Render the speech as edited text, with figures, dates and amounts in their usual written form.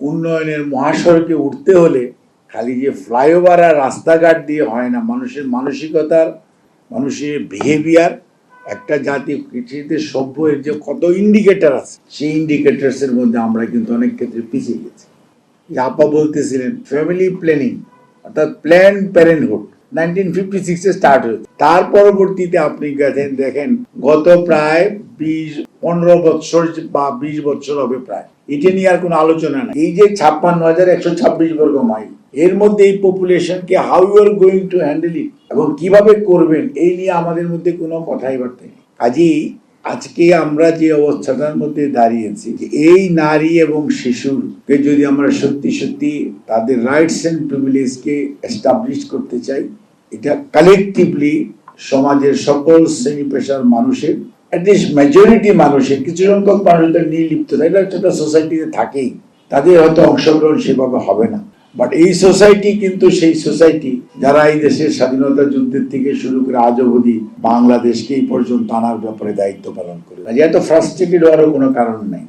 উন্নয়নের মহাসড়কে উঠতে হলে খালি যে ফ্লাইওভার আর রাস্তাঘাট দিয়ে হয় না, মানুষের মানসিকতার, মানুষের বিহেভিয়ার, একটা জাতি পৃথিবীতে সভ্য এর যে কত ইন্ডিকেটর আছে, সেই ইন্ডিকেটরস এর মধ্যে আমরা কিন্তু অনেক ক্ষেত্রে পিছিয়ে গেছি। আপা বলতেছিলেন ফ্যামিলি প্ল্যানিং অর্থাৎ প্ল্যান প্যারেন্টহুড 1956 স্টার্ট হয়েছে। তার পরবর্তীতে আপনি দেখেন গত প্রায় 15 বছর বা 20 বছর হবে প্রায়, এটা নিয়ে আর কোনো আলোচনা নাই। এই যে 56,126 বর্গ মাইল, এর মধ্যে এই পপুলেশনকে how you are going to handle it এবং কিভাবে করবেন, এই নিয়ে আমাদের মধ্যে কোনো কথাই বার্তা নেই। কাজেই আজকে আমরা যে অবস্থাটার মধ্যে দাঁড়িয়েছি, এই নারী এবং শিশুকে যদি আমরা সত্যি সত্যি তাদের রাইটস এন্ড প্রিভিলেজকে এস্টাবলিশ করতে চাই, এটা কালেকটিভলি সমাজের সকল শ্রেণী পেশার মানুষের, অ্যাটলিস্ট মেজরিটি মানুষের, কিছু সংখ্যক মানুষদের নির্লিপ্ততা, এটা একটা সোসাইটিতে থাকেই, তাদের হয়তো অংশগ্রহণ সেভাবে হবে না। বাট এই সোসাইটি কিন্তু সেই সোসাইটি যারা এই দেশের স্বাধীনতা যুদ্ধের থেকে শুরু করে আজ অবধি বাংলাদেশকে এই পর্যন্ত আনার ব্যাপারে দায়িত্ব পালন করে, এত ফ্রাস্ট্রেটেড হওয়ারও কোনো কারণ নাই।